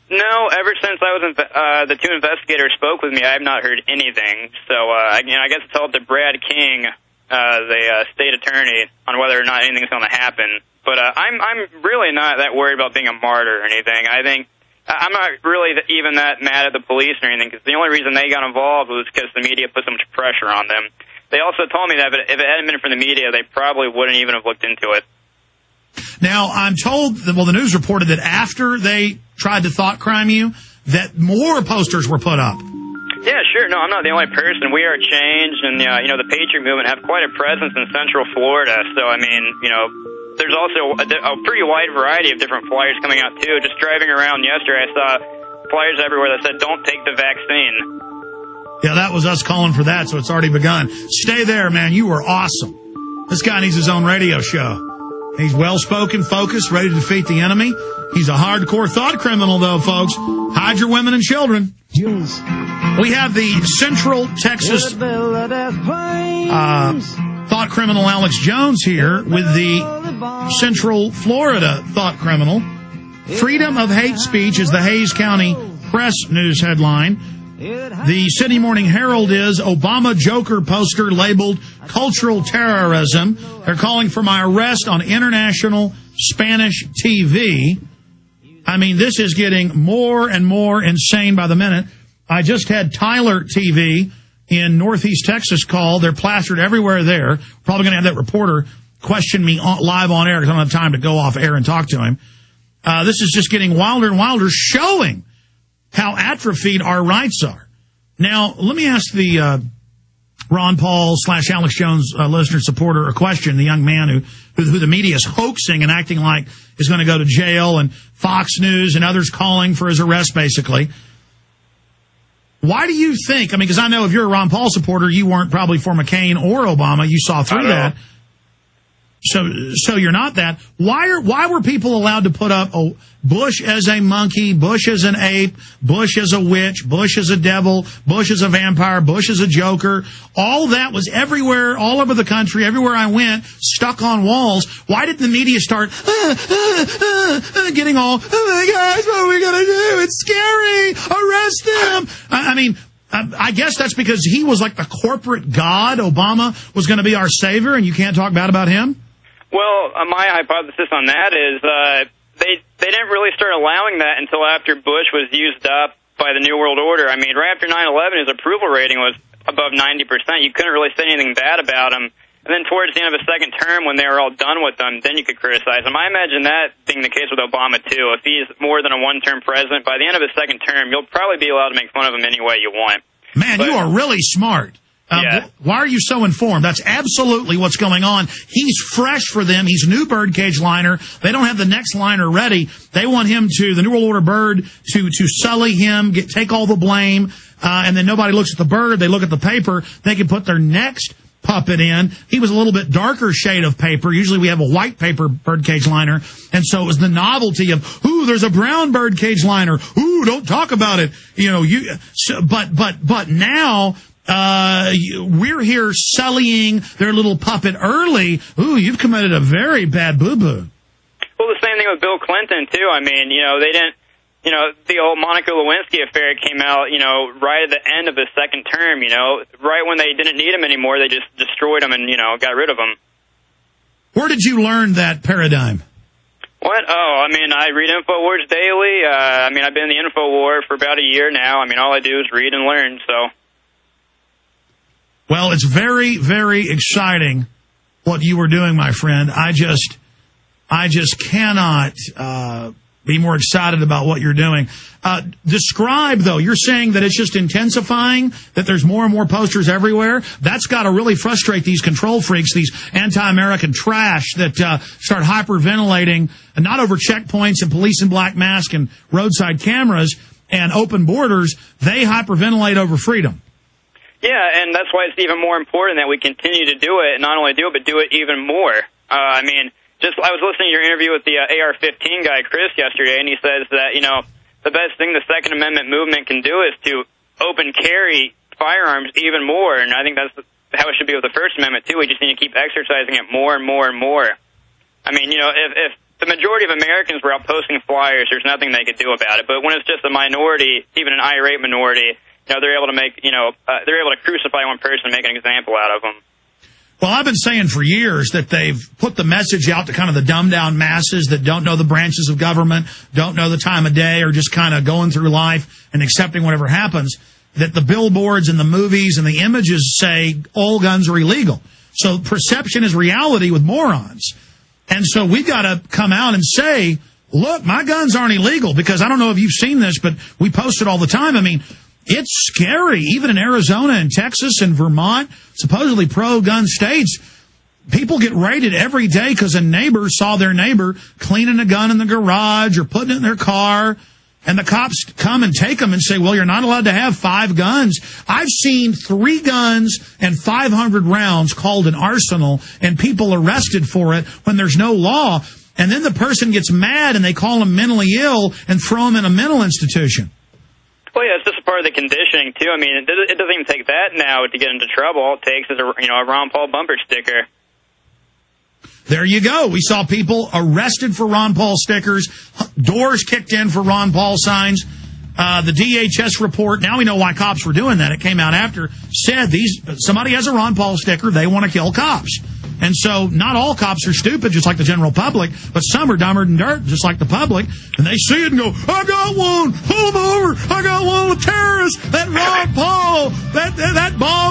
No, ever since the two investigators spoke with me, I have not heard anything. So, I guess it's all up to Brad King, the state attorney, on whether or not anything's going to happen. But I'm really not that worried about being a martyr or anything. I think I'm not really even that mad at the police or anything, because the only reason they got involved was because the media put so much pressure on them. They also told me that if it hadn't been for the media, they probably wouldn't even have looked into it. Now, I'm told that, well, the news reported that after they tried to thought crime you, that more posters were put up. Yeah, sure. No, I'm not the only person. We Are Change and, the Patriot Movement have quite a presence in Central Florida. So, I mean, there's also a pretty wide variety of different flyers coming out, too. Just driving around yesterday, I saw flyers everywhere that said, don't take the vaccine. Yeah, that was us calling for that, so it's already begun. Stay there, man. You were awesome. This guy needs his own radio show. He's well-spoken, focused, ready to defeat the enemy. He's a hardcore thought criminal, though, folks. Hide your women and children. We have the Central Texas thought criminal Alex Jones here with the Central Florida thought criminal. Freedom of hate speech is the Hays County Press News headline. The Sydney Morning Herald is Obama Joker poster labeled cultural terrorism. They're calling for my arrest on international Spanish TV. I mean, this is getting more and more insane by the minute. I just had Tyler TV in Northeast Texas call. They're plastered everywhere there. Probably going to have that reporter question me live on air because I don't have time to go off air and talk to him. This is just getting wilder and wilder, showing how atrophied our rights are. Now, let me ask the Ron Paul / Alex Jones listener supporter a question, the young man who the media is hoaxing and acting like is going to go to jail, and Fox News and others calling for his arrest, basically. Why do you think, because I know if you're a Ron Paul supporter, you weren't probably for McCain or Obama. You saw through that. So you're not that. Why were people allowed to put up Bush as a monkey, Bush as an ape, Bush as a witch, Bush as a devil, Bush as a vampire, Bush as a joker? All that was everywhere, all over the country, everywhere I went, stuck on walls. Why did the media start getting all, oh my gosh, what are we going to do? It's scary. Arrest him. I guess that's because he was like the corporate god. Obama was going to be our savior, and you can't talk bad about him? Well, my hypothesis on that is they didn't really start allowing that until after Bush was used up by the New World Order. Right after 9/11, his approval rating was above 90%. You couldn't really say anything bad about him. And then towards the end of his second term, when they were all done with him, then you could criticize him. I imagine that being the case with Obama, too. If he's more than a one-term president, by the end of his second term, you'll probably be allowed to make fun of him any way you want. Man, you are really smart. Yeah. Why are you so informed? That's absolutely what's going on. He's fresh for them. He's a new birdcage liner. They don't have the next liner ready. They want him the New World Order bird to sully him, take all the blame, and then nobody looks at the bird. They look at the paper. They can put their next puppet in. He was a little bit darker shade of paper. Usually we have a white paper birdcage liner. And so it was the novelty of, ooh, there's a brown birdcage liner. Ooh, don't talk about it. But now, we're here sullying their little puppet early. Ooh, you've committed a very bad boo-boo. Well, the same thing with Bill Clinton, too. They didn't, the old Monica Lewinsky affair came out, right at the end of his second term, right when they didn't need him anymore, they just destroyed him and, got rid of him. Where did you learn that paradigm? What? Oh, I read InfoWars daily. I've been in the InfoWar for about a year now. All I do is read and learn, so. Well, it's very, very exciting what you were doing, my friend. I just cannot be more excited about what you're doing. Describe, though, you're saying that it's just intensifying, that there's more and more posters everywhere. That's got to really frustrate these control freaks, these anti-American trash that start hyperventilating, and not over checkpoints and police in black masks and roadside cameras and open borders. They hyperventilate over freedom. Yeah, and that's why it's even more important that we continue to do it, and not only do it, but do it even more. I was listening to your interview with the AR-15 guy, Chris, yesterday, and he says that, the best thing the Second Amendment movement can do is to open carry firearms even more, and I think that's how it should be with the First Amendment, too. We just need to keep exercising it more and more and more. If the majority of Americans were out posting flyers. There's nothing they could do about it. But when it's just a minority, even an irate minority, they're able to make, they're able to crucify one person and make an example out of them. Well, I've been saying for years that they've put the message out to kind of the dumbed-down masses that don't know the branches of government, don't know the time of day, or just kind of going through life and accepting whatever happens, that the billboards and the movies and the images say all guns are illegal. So perception is reality with morons. And so we've got to come out and say, look, my guns aren't illegal, because I don't know if you've seen this, but we post it all the time. I mean, it's scary. Even in Arizona and Texas and Vermont, supposedly pro-gun states, people get raided every day because a neighbor saw their neighbor cleaning a gun in the garage or putting it in their car, and the cops come and take them and say, well, you're not allowed to have 5 guns. I've seen 3 guns and 500 rounds called an arsenal and people arrested for it when there's no law. And then the person gets mad and they call them mentally ill and throw them in a mental institution. Well, yeah, it's just a part of the conditioning, too. I mean, it doesn't even take that now to get into trouble. All it takes is a Ron Paul bumper sticker. There you go. We saw people arrested for Ron Paul stickers, doors kicked in for Ron Paul signs. The DHS report, now we know why cops were doing that. It came out after, said somebody has a Ron Paul sticker, they want to kill cops. And so not all cops are stupid, just like the general public, but some are dumber than dirt, just like the public. And they see it and go, I got one, pull him over, I got one with terrorists, that Ron Paul, that bomb